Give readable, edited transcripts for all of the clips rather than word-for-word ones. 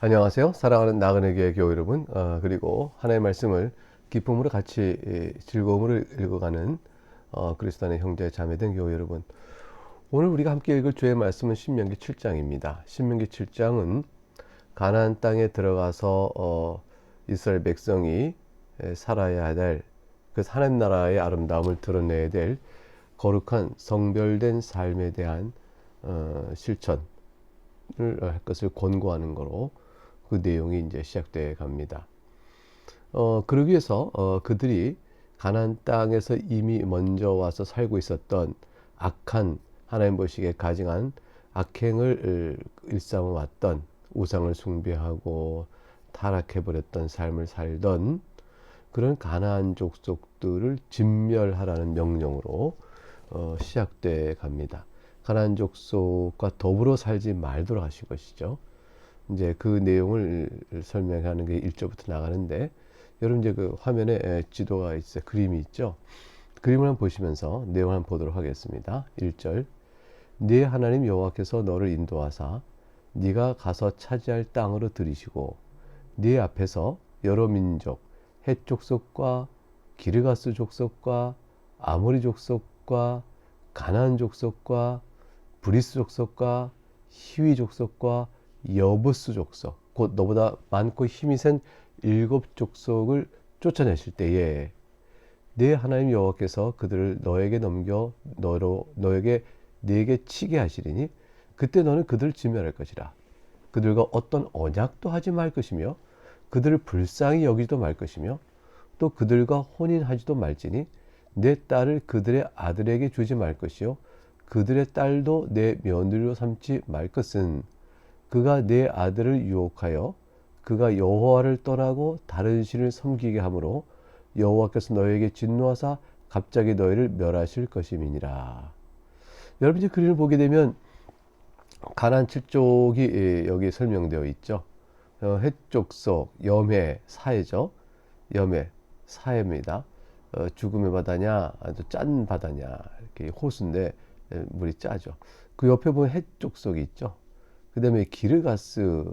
안녕하세요. 사랑하는 나그네 교회 교우 여러분, 그리고 하나님의 말씀을 기쁨으로 같이 즐거움으로 읽어가는 그리스도 안의 형제 자매된 교우 여러분. 오늘 우리가 함께 읽을 주의 말씀은 신명기 7장입니다. 신명기 7장은 가나안 땅에 들어가서 이스라엘 백성이 살아야 될 그 하나님 나라의 아름다움을 드러내야 될 거룩한 성별된 삶에 대한 실천을 할 것을 권고하는 거로 그 내용이 이제 시작돼 갑니다. 그러기 위해서 그들이 가나안 땅에서 이미 먼저 와서 살고 있었던 악한 하나님 보시기에 가증한 악행을 일삼아 왔던, 우상을 숭배하고 타락해버렸던 삶을 살던 그런 가나안 족속들을 진멸하라는 명령으로 시작돼 갑니다. 가나안 족속과 더불어 살지 말도록 하신 것이죠. 이제 그 내용을 설명하는 게 1절부터 나가는데, 여러분 이제 그 화면에 지도가 있어요. 그림이 있죠. 그림을 한번 보시면서 내용을 한번 보도록 하겠습니다. 1절. 네 하나님 여호와께서 너를 인도하사 네가 가서 차지할 땅으로 들이시고 네 앞에서 여러 민족, 헷 족속과 기르가스 족속과 아모리 족속과 가나안 족속과 브리스 족속과 히위 족속과 여부스 족속, 곧 너보다 많고 힘이 센 7족속을 쫓아내실 때에 네 하나님 여호와께서 그들을 너에게 넘겨 너에게 네게 치게 하시리니 그때 너는 그들을 진멸할 것이라. 그들과 어떤 언약도 하지 말 것이며 그들을 불쌍히 여기지도 말 것이며 또 그들과 혼인하지도 말지니 내 딸을 그들의 아들에게 주지 말 것이요 그들의 딸도 내 며느리로 삼지 말 것은 그가 내 아들을 유혹하여 그가 여호와를 떠나고 다른 신을 섬기게 하므로 여호와께서 너에게 진노하사 갑자기 너희를 멸하실 것임이니라. 여러분 이제 그림을 보게 되면 가나안 7족이 여기 설명되어 있죠. 헷 족속, 염해, 사해죠. 염해, 사해입니다. 죽음의 바다냐, 아주 짠 바다냐, 이렇게 호수인데 물이 짜죠. 그 옆에 보면 헷 족속이 있죠. 그 다음에 기르가스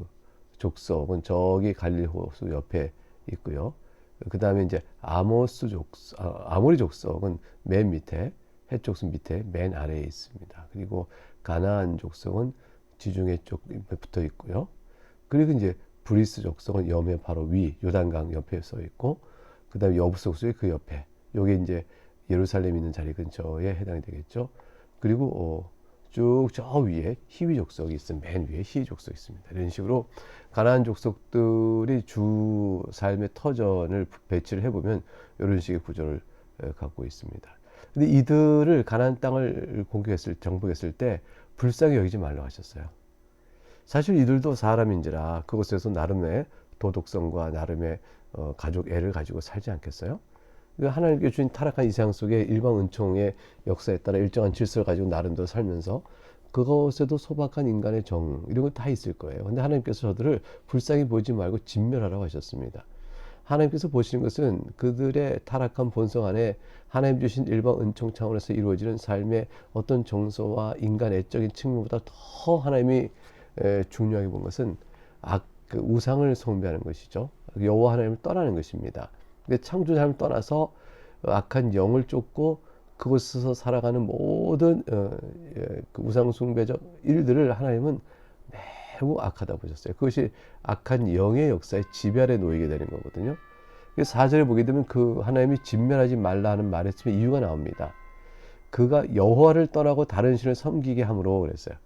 족속은 저기 갈릴 호수 옆에 있고요. 그 다음에 이제 아모리 족속은 맨 밑에, 헷 족속 밑에 맨 아래에 있습니다. 그리고 가나안 족속은 지중해 쪽에 붙어 있고요. 그리고 이제 브리스 족속은 염해 바로 위, 요단강 옆에 서 있고, 그 다음에 여부 족속이 그 옆에, 요게 이제 예루살렘 있는 자리 근처에 해당이 되겠죠. 그리고 쭉 저 위에 히위 족속이 있습니다. 맨 위에 히위 족속이 있습니다. 이런 식으로 가나안 족속들이 주 삶의 터전을 배치를 해보면 이런 식의 구조를 갖고 있습니다. 근데 이들을 가나안 땅을 정복했을 때 불쌍히 여기지 말라고 하셨어요. 사실 이들도 사람인지라 그곳에서 나름의 도덕성과 나름의 가족 애를 가지고 살지 않겠어요? 하나님께 주신 타락한 이 세상 속에 일반 은총의 역사에 따라 일정한 질서를 가지고 나름대로 살면서 그것에도 소박한 인간의 정 이런 거 다 있을 거예요. 근데 하나님께서 저들을 불쌍히 보지 말고 진멸하라고 하셨습니다. 하나님께서 보시는 것은 그들의 타락한 본성 안에 하나님 주신 일반 은총 차원에서 이루어지는 삶의 어떤 정서와 인간 애적인 측면보다 더 하나님이 중요하게 본 것은 그 우상을 숭배하는 것이죠. 여호와 하나님을 떠나는 것입니다. 창조자 하나님을 떠나서 악한 영을 쫓고 그곳에서 살아가는 모든 그 우상 숭배적 일들을 하나님은 매우 악하다 보셨어요. 그것이 악한 영의 역사의 지배 아래 놓이게 되는 거거든요. 4절에 보게 되면 그 하나님이 진멸하지 말라 하는 말씀에 이유가 나옵니다. 그가 여호와를 떠나고 다른 신을 섬기게 함으로 그랬어요.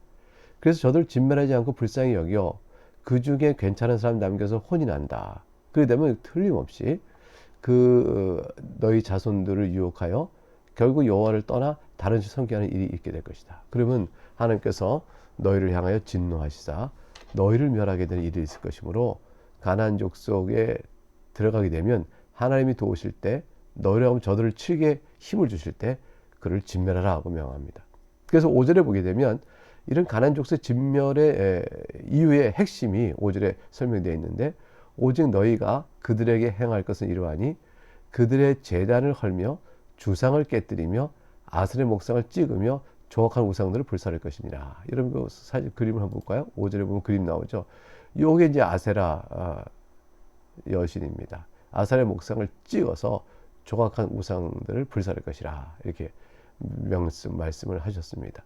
그래서 저들 진멸하지 않고 불쌍히 여겨 그 중에 괜찮은 사람 남겨서 혼인한다. 그러게 되면 틀림없이 그 너희 자손들을 유혹하여 결국 여호와를 떠나 다른 신 섬기는 일이 있게 될 것이다. 그러면 하나님께서 너희를 향하여 진노하시사 너희를 멸하게 되는 일이 있을 것이므로 가나안 족속에 들어가게 되면 하나님이 도우실 때 너희를 저들을 치게 힘을 주실 때 그를 진멸하라 하고 명합니다. 그래서 5절에 보게 되면 이런 가나안 족속 진멸의 이유의 핵심이 5절에 설명되어 있는데, 오직 너희가 그들에게 행할 것은 이러하니 그들의 제단을 헐며 주상을 깨뜨리며 아스의 목상을 찍으며 조악한 우상들을 불살할 것이니라. 여러분 사진 그림을 한번 볼까요? 5절에 보면 그림 나오죠. 요게 이제 아세라 여신입니다. 아세라 목상을 찍어서 조각한 우상들을 불살할 것이라 이렇게 말씀을 하셨습니다.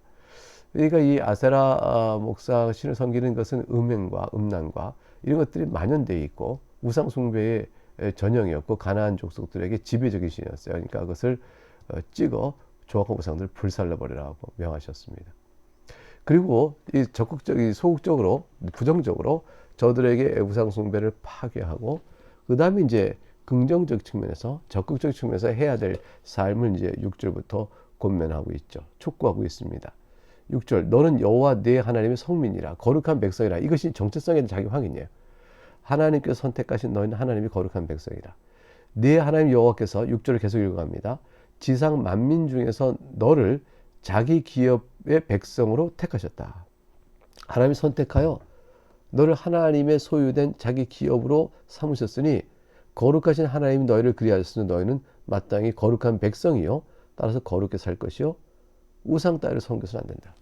그러니까 이 아세라 목상 신을 섬기는 것은 음행과 음란과 이런 것들이 만연되어 있고 우상 숭배의 전형이었고 가나안 족속들에게 지배적인 신이었어요. 그러니까 그것을 찍어 조각한 우상들을 불살라 버리라고 명하셨습니다. 그리고 이 적극적인 소극적으로 부정적으로 저들에게 우상 숭배를 파괴하고 그 다음에 이제 긍정적 측면에서 적극적 측면에서 해야 될 삶을 이제 6절부터 권면하고 있죠. 촉구하고 있습니다. 6절 너는 여호와 네 하나님의 성민이라 거룩한 백성이라. 이것이 정체성에 대한 자기 확인이에요. 하나님께서 선택하신 너희는 하나님이 거룩한 백성이라. 네 하나님 여호와께서 6절을 계속 읽어갑니다. 지상 만민 중에서 너를 자기 기업의 백성으로 택하셨다. 하나님이 선택하여 너를 하나님의 소유된 자기 기업으로 삼으셨으니 거룩하신 하나님이 너희를 그리하셨으니 너희는 마땅히 거룩한 백성이요 따라서 거룩하게 살 것이요 우상 따위를 섬겨서는 안 된다.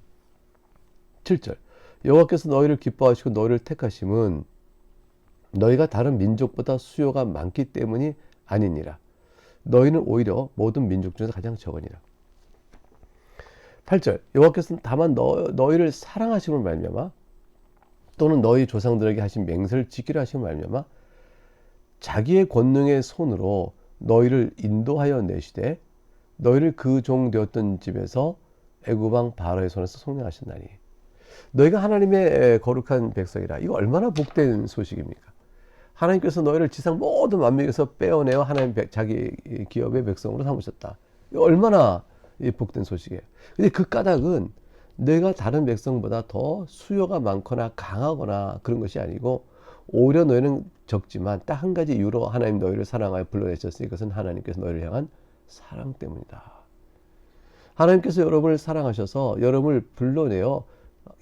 7절 여호와께서 너희를 기뻐하시고 너희를 택하심은 너희가 다른 민족보다 수요가 많기 때문이 아니니라. 너희는 오히려 모든 민족 중에서 가장 적으니라. 8절 여호와께서는 다만 너희를 사랑하심을 말미암아 또는 너희 조상들에게 하신 맹세를 지키려 하심을 말미암아 자기의 권능의 손으로 너희를 인도하여 내시되 너희를 그 종 되었던 집에서 애굽 왕 바로의 손에서 속량하셨나니. 너희가 하나님의 거룩한 백성이라. 이거 얼마나 복된 소식입니까? 하나님께서 너희를 지상 모든 만민에서 빼어내어 하나님 자기 기업의 백성으로 삼으셨다. 이거 얼마나 복된 소식이에요. 근데 그 까닭은 너희가 다른 백성보다 더 수요가 많거나 강하거나 그런 것이 아니고 오히려 너희는 적지만 딱 한 가지 이유로 하나님 너희를 사랑하여 불러내셨으니 그것은 하나님께서 너희를 향한 사랑 때문이다. 하나님께서 여러분을 사랑하셔서 여러분을 불러내어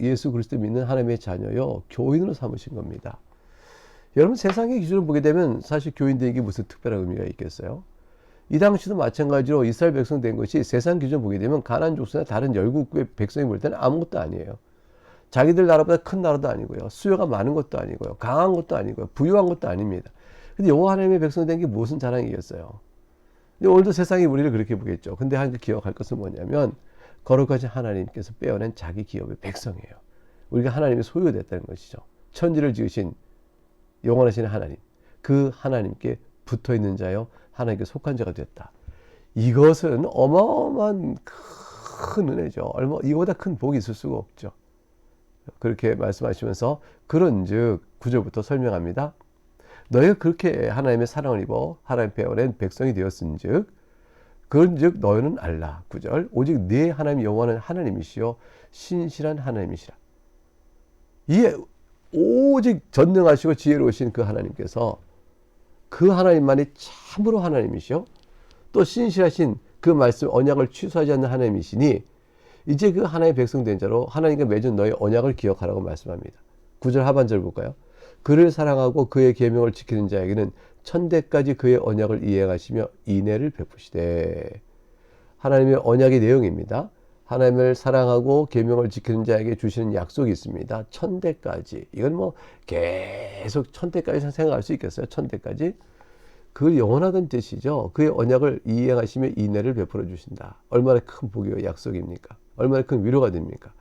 예수 그리스도 믿는 하나님의 자녀요 교인으로 삼으신 겁니다. 여러분 세상의 기준을 보게 되면 사실 교인 되기 무슨 특별한 의미가 있겠어요? 이 당시도 마찬가지로 이스라엘 백성 된 것이 세상 기준을 보게 되면 가나안 족속이나 다른 열국의 백성이 볼 때는 아무것도 아니에요. 자기들 나라보다 큰 나라도 아니고요. 수요가 많은 것도 아니고요. 강한 것도 아니고요. 부유한 것도 아닙니다. 근데 여호와 하나님의 백성 된 게 무슨 자랑이겠어요? 근데 오늘도 세상이 우리를 그렇게 보겠죠. 근데 한 기억할 것은 뭐냐면 거룩하신 하나님께서 빼어낸 자기 기업의 백성이에요. 우리가 하나님의 소유됐다는 것이죠. 천지를 지으신 영원하신 하나님, 그 하나님께 붙어있는 자여 하나님께 속한 자가 됐다. 이것은 어마어마한 큰 은혜죠. 이거보다 큰 복이 있을 수가 없죠. 그렇게 말씀하시면서 그런즉 9절부터 설명합니다. 너희가 그렇게 하나님의 사랑을 입어 하나님 빼어낸 백성이 되었은즉 그런즉 너희는 알라. 9절 오직 네 하나님 여호와는 하나님이시요 신실한 하나님이시라. 이에 오직 전능하시고 지혜로우신 그 하나님께서 그 하나님만이 참으로 하나님이시요 또 신실하신 그 말씀 언약을 취소하지 않는 하나님이시니 이제 그 하나님의 백성 된 자로 하나님과 맺은 너희 언약을 기억하라고 말씀합니다. 9절 하반절 볼까요? 그를 사랑하고 그의 계명을 지키는 자에게는 천대까지 그의 언약을 이행하시며 인애를 베푸시되. 하나님의 언약의 내용입니다. 하나님을 사랑하고 계명을 지키는 자에게 주시는 약속이 있습니다. 천대까지. 이건 뭐 계속 천대까지 생각할 수 있겠어요? 천대까지. 그 영원하던 뜻이죠. 그의 언약을 이행하시며 인애를 베풀어 주신다. 얼마나 큰 복이요 약속입니까? 얼마나 큰 위로가 됩니까?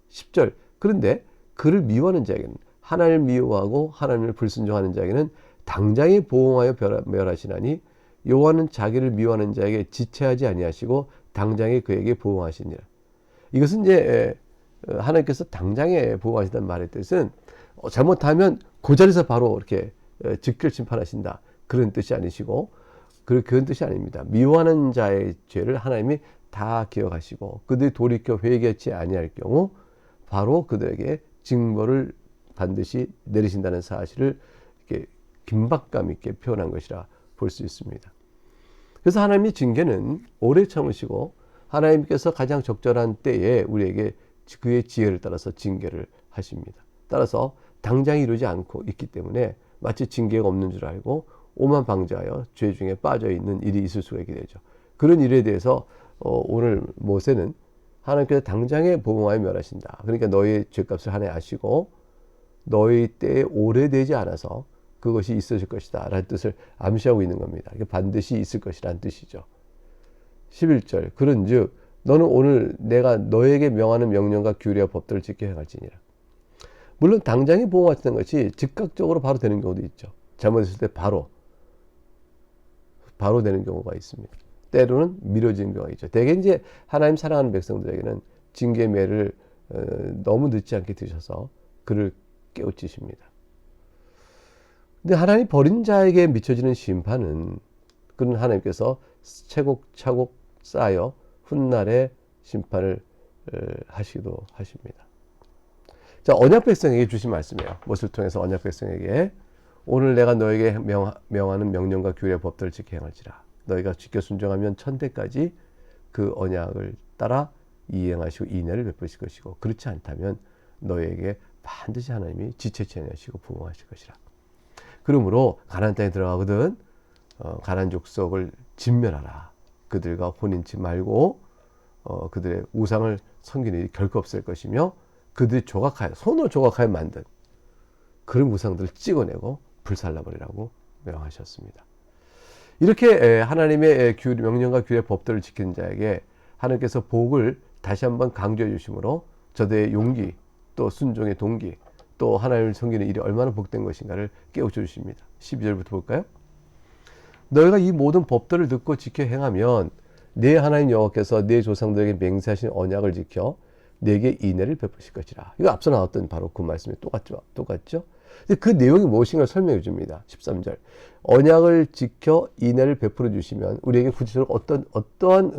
10절 그런데 그를 미워하는 자에게는 하나님을 미워하고 하나님을 불순종하는 자에게는 당장에 보응하여 멸하시나니 여호와는 자기를 미워하는 자에게 지체하지 아니하시고 당장에 그에게 보응하시니라. 이것은 이제 하나님께서 당장에 보응하신다는 말의 뜻은 잘못하면 그 자리에서 바로 이렇게 즉결 심판하신다. 그런 뜻이 아니시고 그런 뜻이 아닙니다. 미워하는 자의 죄를 하나님이 다 기억하시고 그들이 돌이켜 회개하지 아니할 경우 바로 그들에게 징벌을 반드시 내리신다는 사실을 이렇게 긴박감 있게 표현한 것이라 볼 수 있습니다. 그래서 하나님의 징계는 오래 참으시고 하나님께서 가장 적절한 때에 우리에게 그의 지혜를 따라서 징계를 하십니다. 따라서 당장 이루지 않고 있기 때문에 마치 징계가 없는 줄 알고 오만 방자하여 죄 중에 빠져 있는 일이 있을 수가 있게 되죠. 그런 일에 대해서 오늘 모세는 하나님께서 당장에 보응하여 멸하신다. 그러니까 너희의 죄값을 하나님 아시고 너희 때에 오래되지 않아서 그것이 있어질 것이다 라는 뜻을 암시하고 있는 겁니다. 이게 반드시 있을 것이라는 뜻이죠. 11절 그런즉 너는 오늘 내가 너에게 명하는 명령과 규례와 법들을 지켜 행할지니라. 물론 당장의 보호 같은 것이 즉각적으로 바로 되는 경우도 있죠. 잘못했을 때 바로 되는 경우가 있습니다. 때로는 미뤄지는 경우가 있죠. 대개 이제 하나님 사랑하는 백성들에게는 징계의 매를 너무 늦지 않게 드셔서 그를 깨우치십니다. 근데 하나님 버린 자에게 미쳐지는 심판은 그는 하나님께서 차곡차곡 쌓여 훗날에 심판을 하시기도 하십니다. 자, 언약 백성에게 주신 말씀이에요. 무엇을 통해서 언약 백성에게 오늘 내가 너에게 명하는 명령과 규례 법들을 지켜 행할지라. 너희가 지켜 순종하면 천대까지 그 언약을 따라 이행하시고 인애를 베푸실 것이고 그렇지 않다면 너희에게 반드시 하나님이 지체체하시고 부응하실 것이라. 그러므로 가나안 땅에 들어가거든 가나안 족속을 진멸하라. 그들과 혼인치 말고 그들의 우상을 섬기는 일이 결코 없을 것이며 그들이 손으로 조각하여 만든 그런 우상들을 찍어내고 불살라버리라고 명하셨습니다. 이렇게 하나님의 명령과 규례 법들을 지키는 자에게 하나님께서 복을 다시 한번 강조해 주심으로 저들의 용기 또 순종의 동기 또 하나님을 섬기는 일이 얼마나 복된 것인가를 깨우쳐 주십니다. 12절부터 볼까요? 너희가 이 모든 법들을 듣고 지켜 행하면 내 하나님 여호와께서 내 조상들에게 맹세하신 언약을 지켜 내게 인애를 베푸실 것이라. 이거 앞서 나왔던 바로 그 말씀이 똑같죠? 근데 그 내용이 무엇인가 설명해 줍니다. 13절. 언약을 지켜 인애를 베풀어 주시면 우리에게 구체적으로 어떠한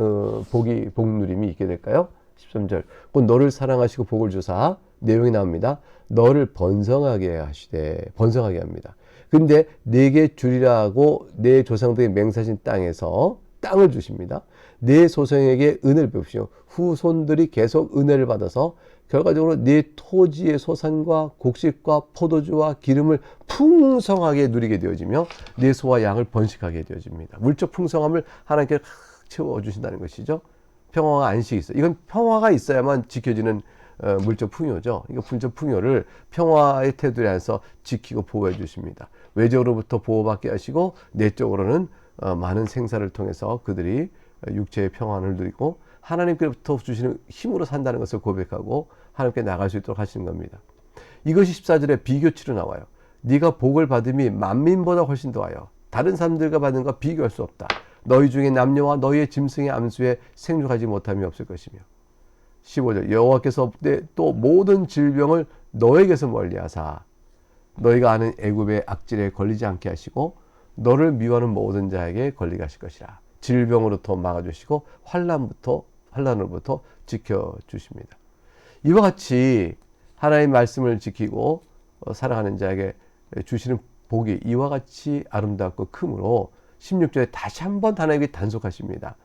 복 누림이 있게 될까요? 13절. 곧 너를 사랑하시고 복을 주사 내용이 나옵니다. 너를 번성하게 합니다. 근데 내게 주리라고 내 조상들이 맹세하신 땅에서 땅을 주십니다. 내 소생에게 은혜를 베푸시오. 후손들이 계속 은혜를 받아서 결과적으로 내 토지의 소산과 곡식과 포도주와 기름을 풍성하게 누리게 되어지며 내 소와 양을 번식하게 되어집니다. 물적 풍성함을 하나님께 채워주신다는 것이죠. 평화와 안식이 있어요. 이건 평화가 있어야만 지켜지는 물적 풍요죠. 이거 물적 풍요를 평화의 태도에 안에서 지키고 보호해 주십니다. 외적으로부터 보호받게 하시고 내적으로는 많은 생사를 통해서 그들이 육체의 평안을 누리고 하나님께로부터 주시는 힘으로 산다는 것을 고백하고 하나님께 나갈 수 있도록 하시는 겁니다. 이것이 14절에 비교치로 나와요. 네가 복을 받음이 만민보다 훨씬 더하여 다른 사람들과 받는 것과 비교할 수 없다. 너희 중에 남녀와 너희의 짐승의 암수에 생육하지 못함이 없을 것이며 15절 여호와께서 또 모든 질병을 너에게서 멀리하사 너희가 아는 애굽의 악질에 걸리지 않게 하시고 너를 미워하는 모든 자에게 걸리게 하실 것이라. 질병으로부터 막아주시고 환난으로부터 지켜주십니다. 이와 같이 하나님의 말씀을 지키고 사랑하는 자에게 주시는 복이 이와 같이 아름답고 크므로 16절에 다시 한번 하나님께 단속하십니다.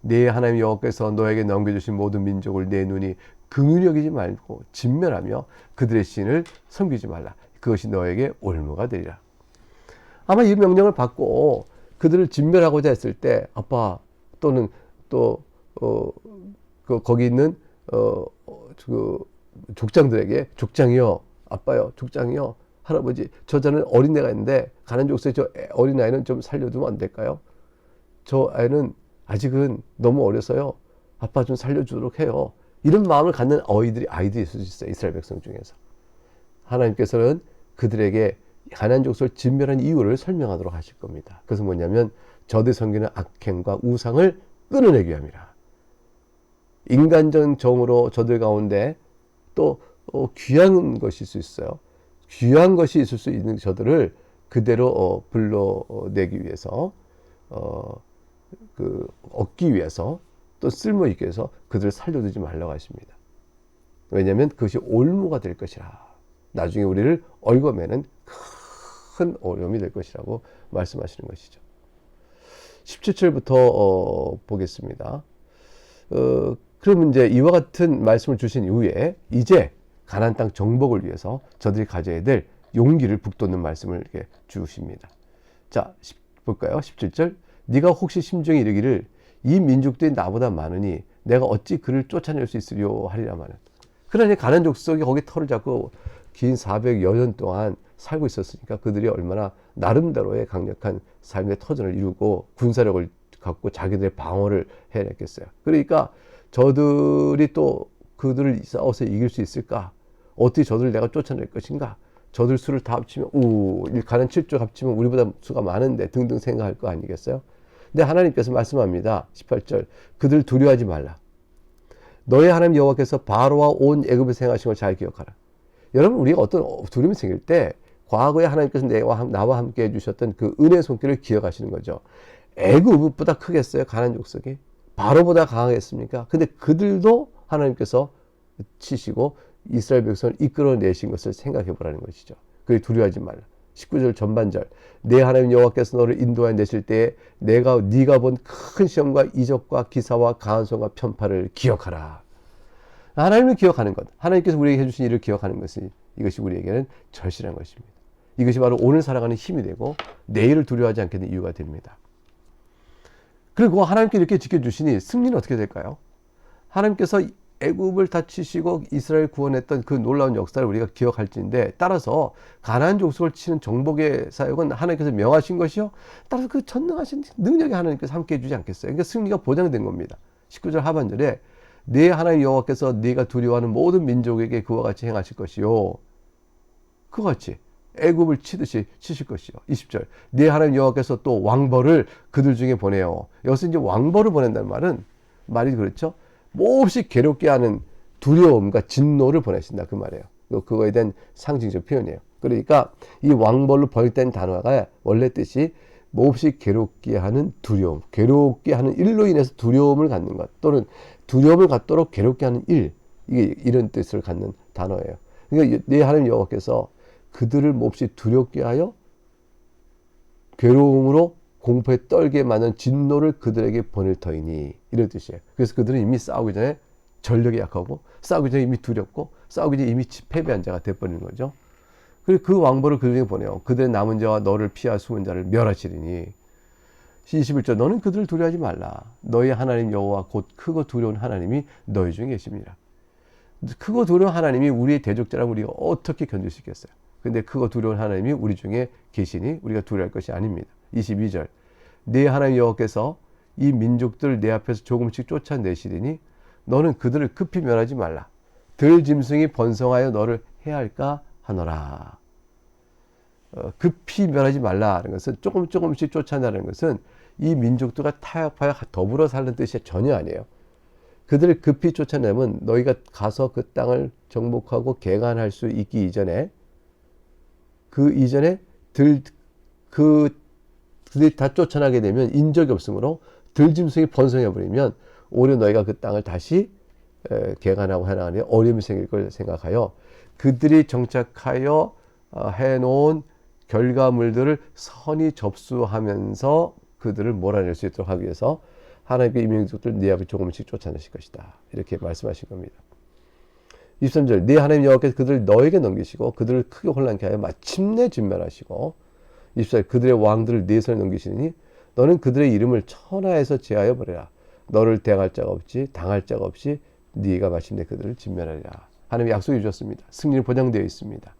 내 하나님 여호와께서 너에게 넘겨주신 모든 민족을 내 눈이 긍휼히 여기지 말고 진멸하며 그들의 신을 섬기지 말라. 그것이 너에게 올무가 되리라. 아마 이 명령을 받고 그들을 진멸하고자 했을 때 아빠 또는 또 거기 있는 그 족장들에게 족장이요, 아빠요, 족장이요, 할아버지, 저 자는 어린애가 있는데 가난 족속의 저 어린아이는 좀 살려두면 안 될까요? 저 아이는 아직은 너무 어려서요. 아빠 좀 살려주도록 해요. 이런 마음을 갖는 아이들이 있을 수 있어요. 이스라엘 백성 중에서. 하나님께서는 그들에게 가나안 족속을 진멸한 이유를 설명하도록 하실 겁니다. 그것은 뭐냐면 저들 섬기는 악행과 우상을 끊어내기 위함이라. 인간적 정으로 저들 가운데 또 귀한 것이 있을 수 있어요. 귀한 것이 있을 수 있는 저들을 그대로 불러내기 위해서 얻기 위해서 또 쓸모 있게 해서 그들을 살려두지 말라고 하십니다. 왜냐하면 그것이 올무가 될 것이라. 나중에 우리를 얽어매는 큰 어려움이 될 것이라고 말씀하시는 것이죠. 17절부터 보겠습니다. 그럼 이제 이와 같은 말씀을 주신 이후에 이제 가나안 땅 정복을 위해서 저들이 가져야 될 용기를 북돋는 말씀을 이렇게 주십니다. 자, 볼까요? 17절. 네가 혹시 심중에 이르기를 이 민족들이 나보다 많으니 내가 어찌 그를 쫓아낼 수 있으려 하리라마는. 그러니 가나안 족속이 거기 터를 잡고 긴 400여 년 동안 살고 있었으니까 그들이 얼마나 나름대로의 강력한 삶의 터전을 이루고 군사력을 갖고 자기들의 방어를 해냈겠어요. 그러니까 저들이 또 그들을 싸워서 이길 수 있을까? 어떻게 저들을 내가 쫓아낼 것인가? 저들 수를 다 합치면 가난 7조 합치면 우리보다 수가 많은데 등등 생각할 거 아니겠어요? 근데 하나님께서 말씀합니다. 18절 그들 두려워하지 말라. 너의 하나님 여호와께서 바로와 온 애굽에서 행하신 걸 잘 기억하라. 여러분 우리가 어떤 두려움이 생길 때 과거에 하나님께서 나와 함께 해주셨던 그 은혜 손길을 기억하시는 거죠. 애굽보다 크겠어요? 가나안 족속이? 바로보다 강하겠습니까? 근데 그들도 하나님께서 치시고 이스라엘 백성을 이끌어내신 것을 생각해 보라는 것이죠. 그래 두려워하지 말라. 19절 전반절 내 하나님 여호와께서 너를 인도하여 내실 때에 네가 본 큰 시험과 이적과 기사와 강한 손과 편파를 기억하라. 하나님을 기억하는 것, 하나님께서 우리에게 해주신 일을 기억하는 것이 이것이 우리에게는 절실한 것입니다. 이것이 바로 오늘 살아가는 힘이 되고 내일을 두려워하지 않게 된 이유가 됩니다. 그리고 하나님께 이렇게 지켜주시니 승리는 어떻게 될까요? 하나님께서 애굽을 다 치시고 이스라엘 구원했던 그 놀라운 역사를 우리가 기억할지인데 따라서 가나안 족속을 치는 정복의 사역은 하나님께서 명하신 것이요. 따라서 그 전능하신 능력이 하나님께서 함께해 주지 않겠어요. 그러니까 승리가 보장된 겁니다. 19절 하반절에 네 하나님 여호와께서 네가 두려워하는 모든 민족에게 그와 같이 행하실 것이요. 그와 같이 애굽을 치듯이 치실 것이요. 20절 네 하나님 여호와께서 또 왕벌을 그들 중에 보내요. 여기서 이제 왕벌을 보낸다는 말은 말이 그렇죠. 몹시 괴롭게 하는 두려움과 진노를 보내신다 그 말이에요. 그거에 대한 상징적 표현이에요. 그러니까 이 왕벌로 번역된 단어가 원래 뜻이 몹시 괴롭게 하는 두려움, 괴롭게 하는 일로 인해서 두려움을 갖는 것 또는 두려움을 갖도록 괴롭게 하는 일, 이게 이런 뜻을 갖는 단어예요. 그러니까 네 하나님 여호와께서 그들을 몹시 두렵게 하여 괴로움으로 공포에 떨게 만든 진노를 그들에게 보낼 터이니 이런 뜻이에요. 그래서 그들은 이미 싸우기 전에 전력이 약하고 싸우기 전에 이미 두렵고 싸우기 전에 이미 패배한 자가 되어버리는 거죠. 그리고 그 왕벌을 그들에게 보내요. 그들의 남은 자와 너를 피하 숨은 자를 멸하시리니 21절 너는 그들을 두려워하지 말라. 너희 하나님 여호와 곧 크고 두려운 하나님이 너희 중에 계십니다. 크고 두려운 하나님이 우리의 대적자라면 우리가 어떻게 견딜 수 있겠어요? 근데 크고 두려운 하나님이 우리 중에 계시니 우리가 두려워할 것이 아닙니다. 22절 내 하나님 여호와께서 이 민족들을 내 앞에서 조금씩 쫓아내시리니 너는 그들을 급히 멸하지 말라. 들 짐승이 번성하여 너를 해할까 하노라. 급히 멸하지 말라는 것은 조금씩 쫓아내라는 것은 이 민족들과 타협하여 더불어 사는 뜻이 전혀 아니에요. 그들을 급히 쫓아내면 너희가 가서 그 땅을 정복하고 개간할 수 있기 이전에 그 이전에 그들이 다 쫓아나게 되면 인적이 없으므로 들짐승이 번성해 버리면 오히려 너희가 그 땅을 다시 개간하고 해나가는 데 어려움이 생길 걸 생각하여 그들이 정착하여 해놓은 결과물들을 선히 접수하면서 그들을 몰아낼 수 있도록 하기 위해서 하나님께 이 민족들 네 앞에 조금씩 쫓아내실 것이다. 이렇게 말씀하신 겁니다. 23절 네 하나님 여호와께서 그들을 너에게 넘기시고 그들을 크게 혼란케 하여 마침내 진멸하시고 24절 그들의 왕들을 네 손에 넘기시니 너는 그들의 이름을 천하에서 제하여 버려라. 너를 대항할 자가 없지 당할 자가 없이 네가 마침내 그들을 진멸하리라. 하나님이 약속해 주셨습니다. 승리는 보장되어 있습니다.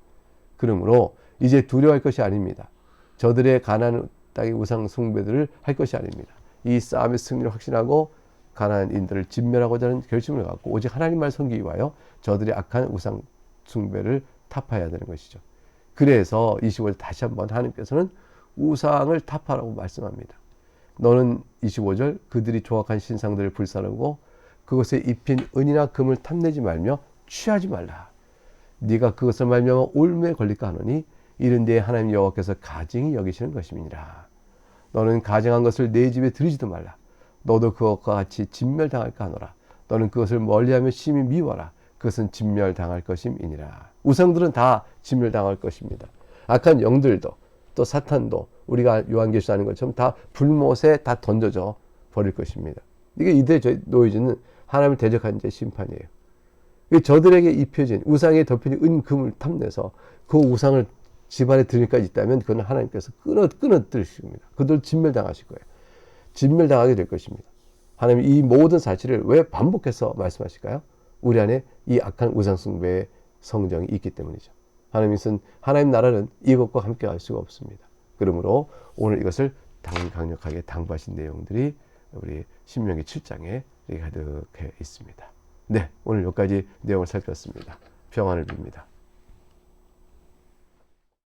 그러므로 이제 두려워할 것이 아닙니다. 저들의 가나안 땅의 우상 숭배들을 할 것이 아닙니다. 이 싸움의 승리를 확신하고 가나안인들을 진멸하고자 하는 결심을 갖고 오직 하나님만 섬기기 위하여 저들의 악한 우상 숭배를 타파해야 되는 것이죠. 그래서 25절 다시 한번 하나님께서는 우상을 타파라고 말씀합니다. 너는 25절 그들이 조각한 신상들을 불사르고 그것에 입힌 은이나 금을 탐내지 말며 취하지 말라. 네가 그것을 말미암아 올무에 걸릴까 하노니 이른 데에 하나님 여호와께서 가증히 여기시는 것임이니라. 너는 가증한 것을 내 집에 들이지도 말라. 너도 그것과 같이 진멸당할까 하노라. 너는 그것을 멀리하며 심히 미워라. 그것은 진멸당할 것임이니라. 우상들은 다 진멸당할 것입니다. 악한 영들도 또 사탄도 우리가 요한계시에 하는 것처럼 다 불못에 다 던져져 버릴 것입니다. 이게 이들 노이즈는 하나님을 대적한 자의 심판이에요. 저들에게 입혀진 우상에 덮인 은금을 탐내서 그 우상을 집안에 들일까지 있다면 그건 하나님께서 끊어뜨리실 겁니다. 그들 진멸당하실 거예요. 진멸당하게 될 것입니다. 하나님 이 모든 사실을 왜 반복해서 말씀하실까요? 우리 안에 이 악한 우상 숭배의 성정이 있기 때문이죠. 하나님 나라는 이것과 함께 할 수가 없습니다. 그러므로 오늘 이것을 강력하게 당부하신 내용들이 우리 신명기 7장에 가득해 있습니다. 네, 오늘 여기까지 내용을 살폈습니다. 평안을 빕니다.